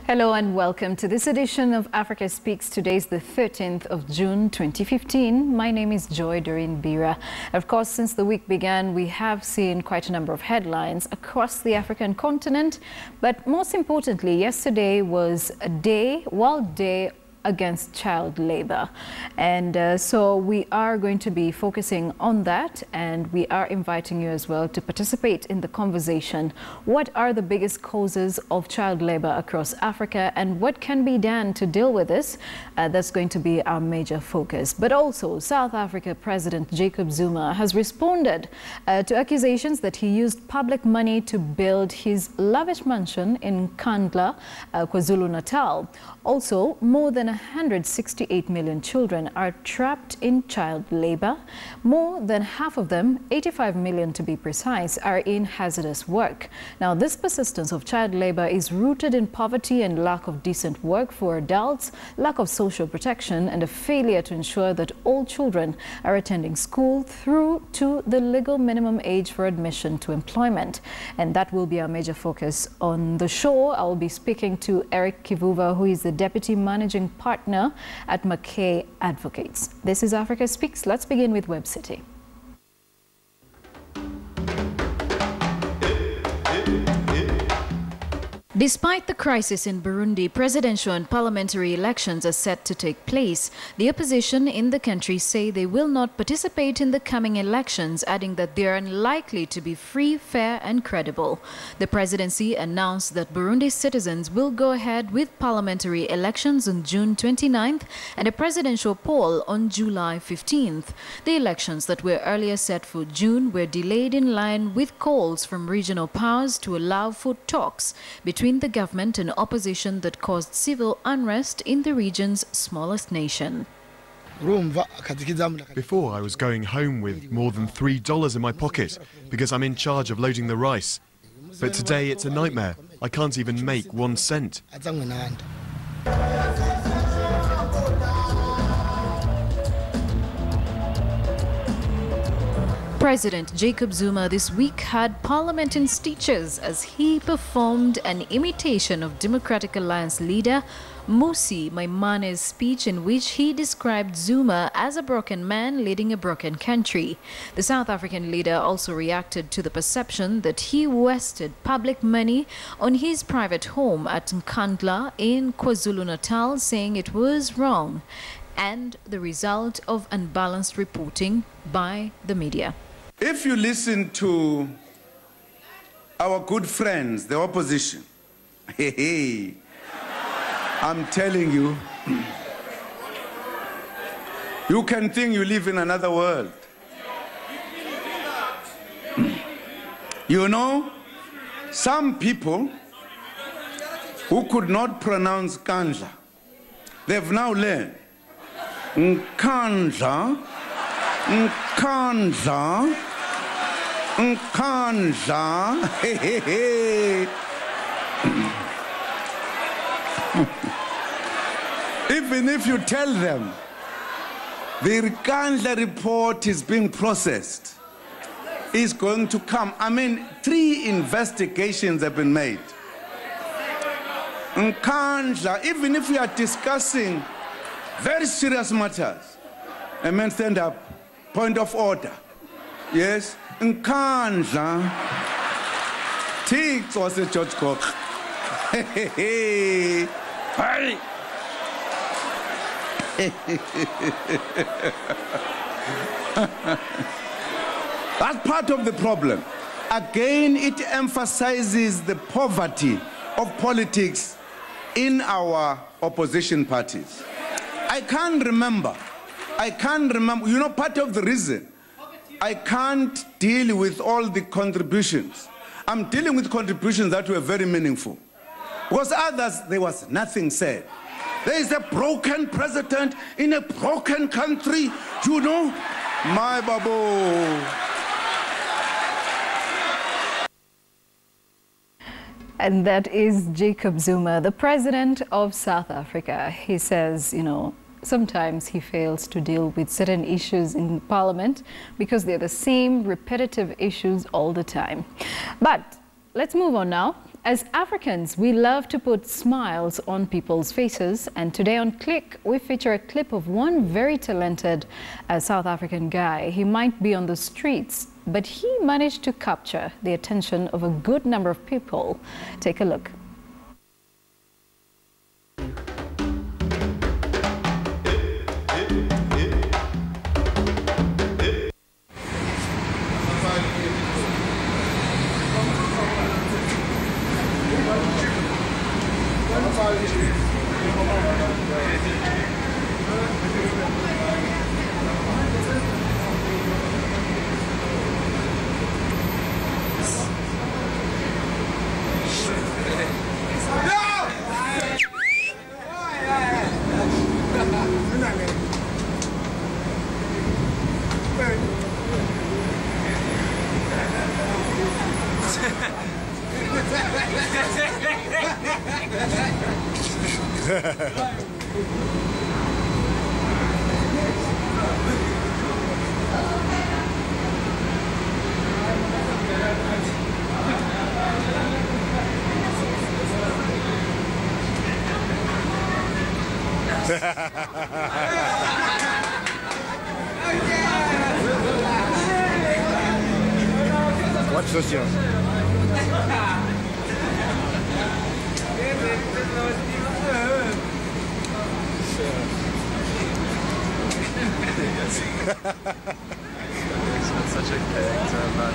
Hello and welcome to this edition of Africa Speaks. Today is the 13th of June 2015. My name is Joy Doreen Bira. Of course, since the week began, we have seen quite a number of headlines across the African continent. But most importantly, yesterday was a World Day against child labor, and so we are going to be focusing on that, and we are inviting you as well to participate in the conversation. What are the biggest causes of child labor across Africa, and what can be done to deal with this? That's going to be our major focus. But also, South Africa President Jacob Zuma has responded to accusations that he used public money to build his lavish mansion in Nkandla, KwaZulu-Natal. Also, more than 168 million children are trapped in child labor. More than half of them, 85 million to be precise, are in hazardous work. Now, this persistence of child labor is rooted in poverty and lack of decent work for adults, lack of social protection, and a failure to ensure that all children are attending school through to the legal minimum age for admission to employment. And that will be our major focus on the show. I will be speaking to Eric Kivuva, who is the Deputy Managing Partner at McKay Advocates. This is Africa Speaks. Let's begin with Web City. Despite the crisis in Burundi, presidential and parliamentary elections are set to take place. The opposition in the country say they will not participate in the coming elections, adding that they are unlikely to be free, fair and credible. The presidency announced that Burundi's citizens will go ahead with parliamentary elections on June 29th and a presidential poll on July 15th. The elections that were earlier set for June were delayed in line with calls from regional powers to allow for talks between the government and opposition that caused civil unrest in the region's smallest nation. Before, I was going home with more than $3 in my pocket because I'm in charge of loading the rice. But today it's a nightmare. I can't even make 1 cent. President Jacob Zuma this week had Parliament in stitches as he performed an imitation of Democratic Alliance leader Mmusi Maimane's speech, in which he described Zuma as a broken man leading a broken country. The South African leader also reacted to the perception that he wasted public money on his private home at Nkandla in KwaZulu-Natal, saying it was wrong and the result of unbalanced reporting by the media. If you listen to our good friends, the opposition, I'm telling you, you can think you live in another world. You know, some people who could not pronounce Nkandla, they've now learned Nkandla, Nkandla, Nkandla. Even if you tell them the Nkandla report is being processed, is going to come. I mean, 3 investigations have been made. Nkandla, even if we are discussing very serious matters, a man stand up, point of order. Yes, Nkandla. Tix was a George Koch. Hey. That's part of the problem. Again, it emphasizes the poverty of politics in our opposition parties. I can't remember. You know, part of the reason I can't deal with all the contributions. I'm dealing with contributions that were very meaningful. Because others, there was nothing said. There is a broken president in a broken country, you know. My babu. And that is Jacob Zuma, the president of South Africa. He says, you know, sometimes he fails to deal with certain issues in Parliament because they're the same repetitive issues all the time. But let's move on now. as Africans, we love to put smiles on people's faces, and today on Click, we feature a clip of one very talented South African guy. He might be on the streets, but he managed to capture the attention of a good number of people. Take a look. Watch this, yo. It's such a character, but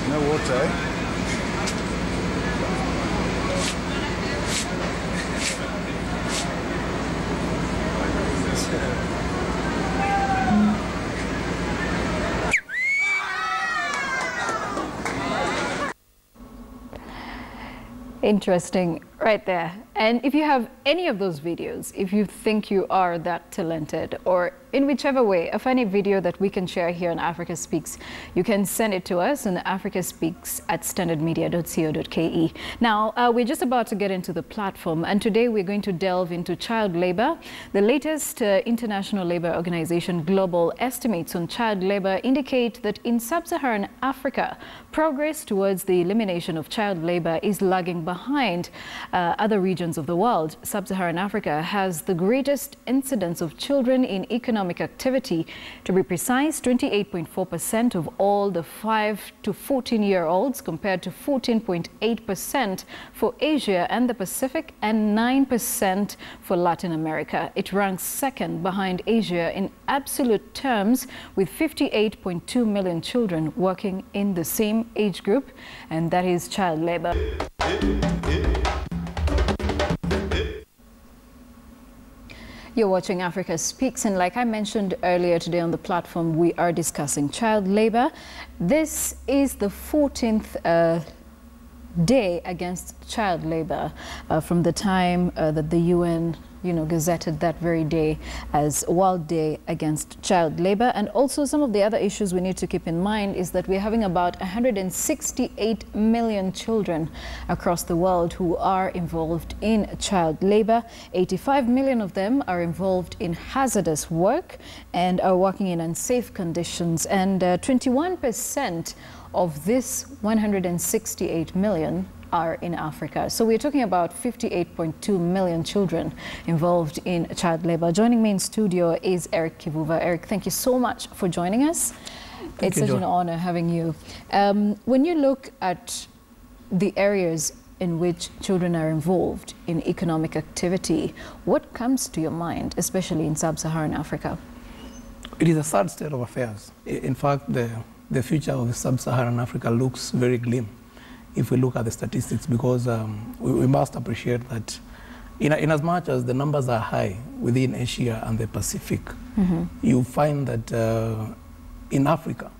No water, eh? Interesting, right there. And if you have any of those videos, if you think you are that talented, or in whichever way, a funny video that we can share here on Africa Speaks, you can send it to us on africaspeaks@standardmedia.co.ke. Now, we're just about to get into the platform, and today we're going to delve into child labor. The latest International Labour Organization global estimates on child labor indicate that in sub-Saharan Africa, progress towards the elimination of child labor is lagging behind other regions of the world. Sub-Saharan Africa has the greatest incidence of children in economic activity. To be precise, 28.4% of all the 5 to 14-year-olds compared to 14.8% for Asia and the Pacific and 9% for Latin America. It ranks second behind Asia in absolute terms, with 58.2 million children working in the same age group, and that is child labor. You're watching Africa Speaks, and like I mentioned earlier today on the platform, we are discussing child labor. This is the 14th day against child labor from the time that the UN gazetted that very day as World Day Against Child Labor. And also some of the other issues we need to keep in mind is that we're having about 168 million children across the world who are involved in child labor. 85 million of them are involved in hazardous work and are working in unsafe conditions. And 21% of this 168 million are in Africa. So we're talking about 58.2 million children involved in child labor. Joining me in studio is Eric Kivuva. Eric, thank you so much for joining us. It's such an honor having you. When you look at the areas in which children are involved in economic activity, what comes to your mind, especially in sub-Saharan Africa? It is a sad state of affairs. In fact, the future of sub-Saharan Africa looks very grim if we look at the statistics, because we must appreciate that in as much as the numbers are high within Asia and the Pacific, you find that in Africa,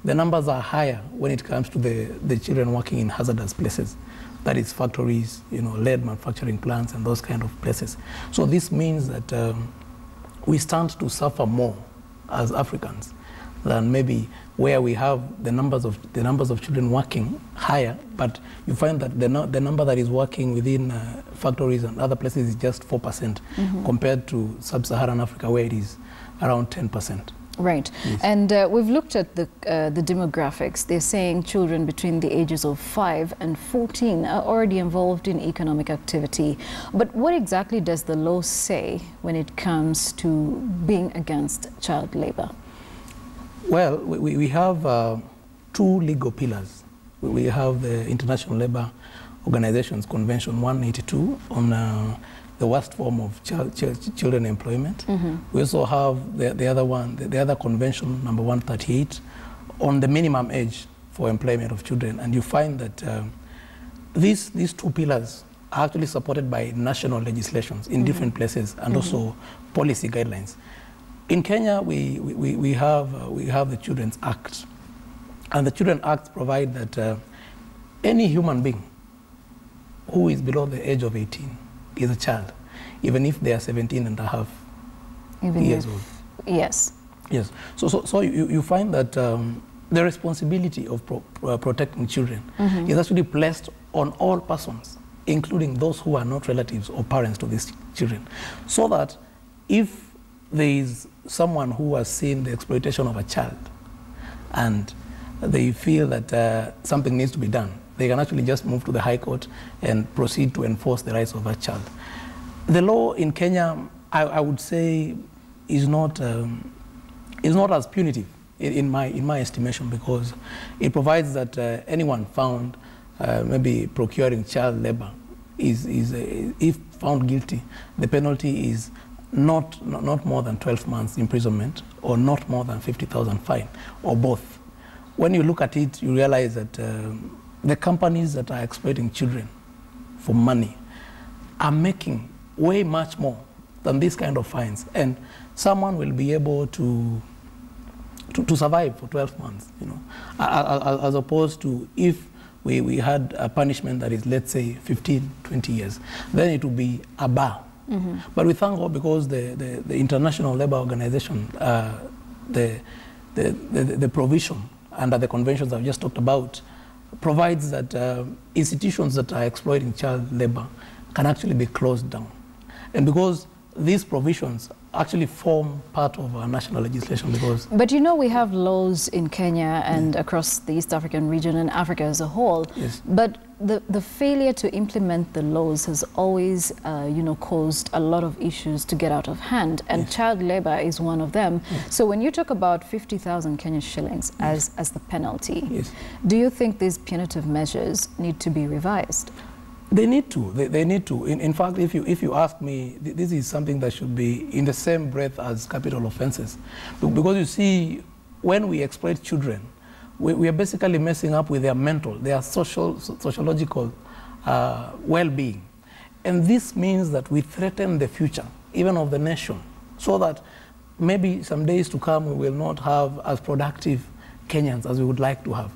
the numbers are higher when it comes to the children working in hazardous places. That is factories, lead manufacturing plants and those kind of places. So this means that we stand to suffer more as Africans than maybe where we have the numbers of children working higher, but you find that the number that is working within factories and other places is just 4% compared to sub-Saharan Africa, where it is around 10%. Right. Yes. And we've looked at the demographics. They're saying children between the ages of 5 and 14 are already involved in economic activity. But what exactly does the law say when it comes to being against child labor? Well, we have two legal pillars. We have the International Labour Organization's Convention 182 on the worst form of children employment. We also have the other one, the other convention, number 138, on the minimum age for employment of children. And you find that these two pillars are actually supported by national legislations in different places and also policy guidelines. In Kenya, we have the Children's Act, and the Children's Act provide that any human being who is below the age of 18 is a child, even if they are 17 and a half years old. Yes. Yes. So you find that the responsibility of protecting children is actually placed on all persons, including those who are not relatives or parents to these children, so that if there is someone who has seen the exploitation of a child and they feel that something needs to be done, they can actually just move to the High Court and proceed to enforce the rights of that child. The law in Kenya, I would say, is not as punitive in my estimation, because it provides that anyone found maybe procuring child labor if found guilty, the penalty is not more than 12 months imprisonment or not more than 50,000 fine, or both. When you look at it, you realize that the companies that are exploiting children for money are making way much more than this kind of fines, and someone will be able to survive for 12 months, you know, as opposed to if we had a punishment that is, let's say, 15, 20 years, then it would be a bar. But we thank God, because the International Labour Organization, the provision under the conventions I've just talked about, provides that institutions that are exploiting child labor can actually be closed down. And because these provisions actually form part of our national legislation, because... But you know, we have laws in Kenya and across the East African region and Africa as a whole. Yes. But the failure to implement the laws has always, you know, caused a lot of issues to get out of hand, and child labor is one of them. So when you talk about 50,000 Kenyan shillings as the penalty, do you think these punitive measures need to be revised? They need to. They need to. In fact, if you ask me, this is something that should be in the same breath as capital offenses. Because you see, when we exploit children, we are basically messing up with their mental, their sociological well-being. And this means that we threaten the future, even of the nation, so that maybe some days to come we will not have as productive Kenyans as we would like to have.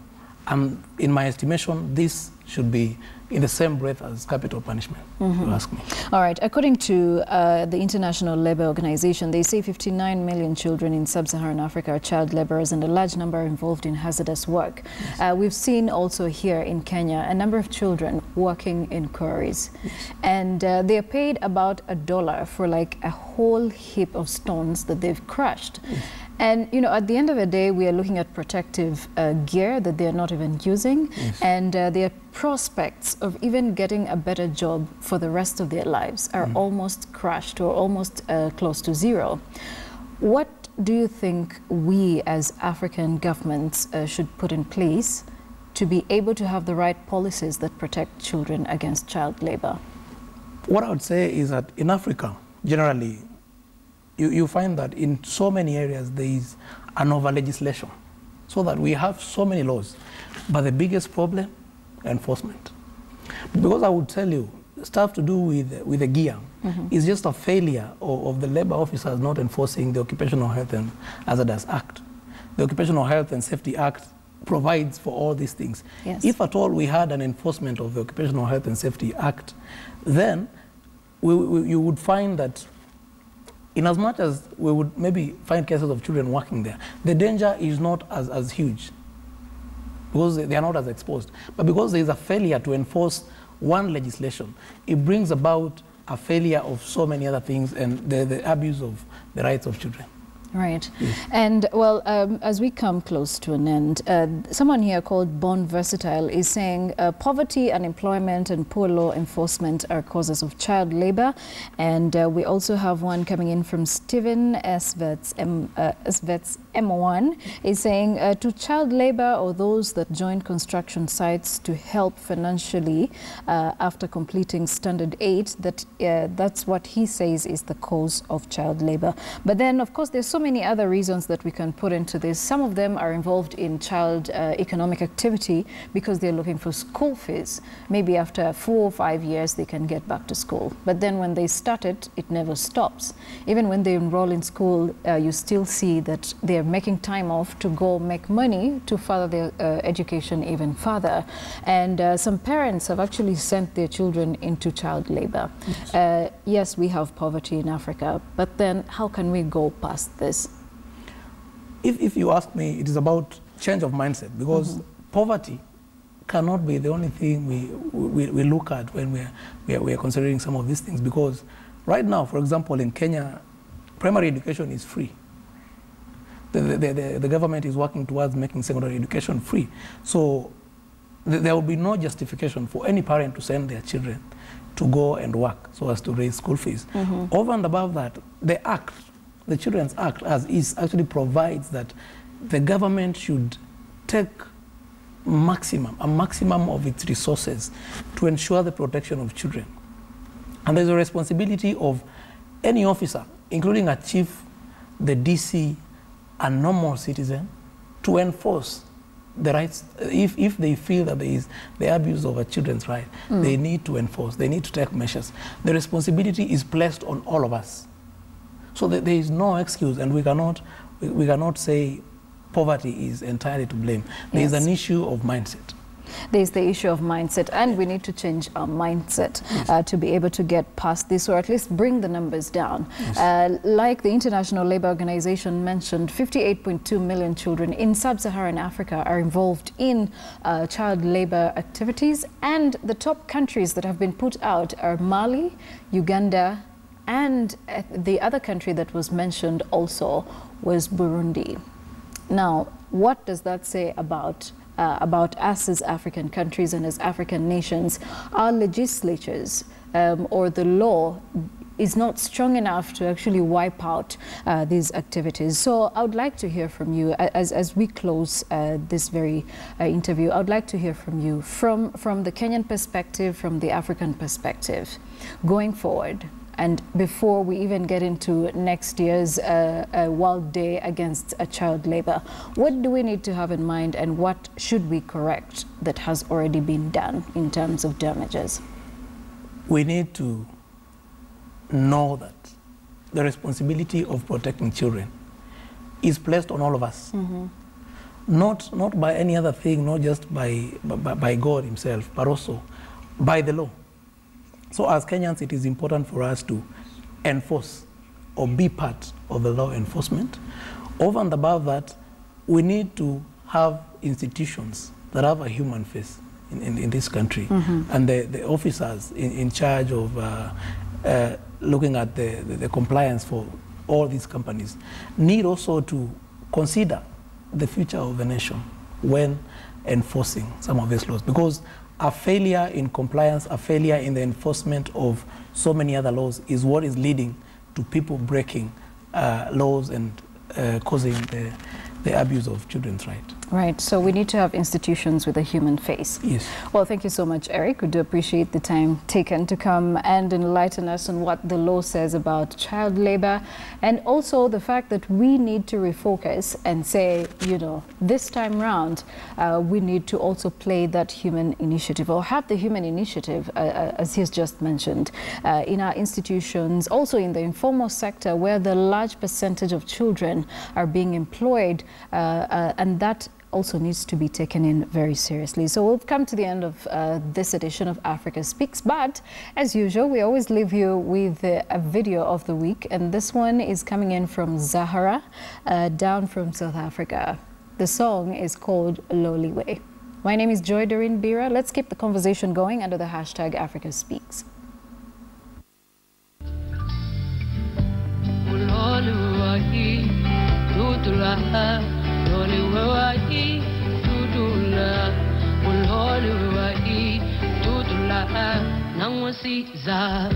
And in my estimation, this should be in the same breath as capital punishment, if you ask me. All right. According to the International Labour Organization, they say 59 million children in sub-Saharan Africa are child laborers, and a large number are involved in hazardous work. We've seen also here in Kenya a number of children working in quarries. And they're paid about $1 for like a whole heap of stones that they've crushed. And, you know, at the end of the day, we are looking at protective gear that they're not even using, and their prospects of even getting a better job for the rest of their lives are almost crushed, or almost close to zero. What do you think we as African governments should put in place to be able to have the right policies that protect children against child labor? What I would say is that in Africa, generally, you find that in so many areas there is an over-legislation, so that we have so many laws, but the biggest problem, enforcement. Because I would tell you, stuff to do with the gear is just a failure of the labor officers not enforcing the Occupational Health and Hazardous Act. The Occupational Health and Safety Act provides for all these things. If at all we had an enforcement of the Occupational Health and Safety Act, then you would find that in as much as we would maybe find cases of children working there, the danger is not as huge because they are not as exposed. But because there is a failure to enforce one legislation, it brings about a failure of so many other things and the abuse of the rights of children. Right. Yes. And, well, as we come close to an end, someone here called Born Versatile is saying poverty, unemployment, and poor law enforcement are causes of child labor. And we also have one coming in from Stephen Svets M1 is saying to child labor or those that join construction sites to help financially after completing standard 8, that's what he says is the cause of child labor. But then, of course, there's so many other reasons that we can put into this. Some of them are involved in child economic activity because they're looking for school fees. Maybe after 4 or 5 years they can get back to school. But then when they start it, it never stops. Even when they enroll in school, you still see that they're making time off to go make money to further their education even further. And some parents have actually sent their children into child labor. Yes. Yes, we have poverty in Africa, but then how can we go past this? If you ask me, it is about change of mindset, because poverty cannot be the only thing we look at when we are considering some of these things. Because right now, for example, in Kenya, primary education is free. The government is working towards making secondary education free. So there will be no justification for any parent to send their children to go and work so as to raise school fees. Over and above that, the Children's Act as is actually provides that the government should take a maximum of its resources to ensure the protection of children. And there's a responsibility of any officer, including a chief, the DC, a normal citizen, to enforce the rights. If they feel that there is the abuse of a children's right, they need to enforce, they need to take measures. The responsibility is placed on all of us. So there is no excuse, and we cannot say poverty is entirely to blame. There is an issue of mindset. There's the issue of mindset, and we need to change our mindset to be able to get past this, or at least bring the numbers down. Like the International Labour Organization mentioned, 58.2 million children in sub-Saharan Africa are involved in child labor activities, and the top countries that have been put out are Mali, Uganda, and the other country that was mentioned also was Burundi. Now, what does that say about us as African countries and as African nations? Our legislatures or the law is not strong enough to actually wipe out these activities. So I would like to hear from you as we close this very interview. I would like to hear from you from the Kenyan perspective, from the African perspective, going forward. And before we even get into next year's World Day Against Child Labor, what do we need to have in mind, and what should we correct that has already been done in terms of damages? We need to know that the responsibility of protecting children is placed on all of us. Not by any other thing, not just by God himself, but also by the law. So as Kenyans, it is important for us to enforce or be part of the law enforcement. Over and above that, we need to have institutions that have a human face in this country. And the officers in charge of looking at the compliance for all these companies need also to consider the future of the nation when enforcing some of these laws. Because a failure in compliance, a failure in the enforcement of so many other laws is what is leading to people breaking laws and causing the abuse of children's rights. Right, so we need to have institutions with a human face. Yes. Well, thank you so much, Eric. We do appreciate the time taken to come and enlighten us on what the law says about child labor, and also the fact that we need to refocus and say, you know, this time round, we need to also play that human initiative, or have the human initiative, as he's just mentioned, in our institutions, also in the informal sector, where the large percentage of children are being employed, and that also needs to be taken in very seriously. So we've come to the end of this edition of Africa Speaks, but as usual, we always leave you with a video of the week, and this one is coming in from Zahara, down from South Africa. The song is called Loliwe. My name is Joy Doreen Bira. Let's keep the conversation going under the hashtag Africa Speaks. Now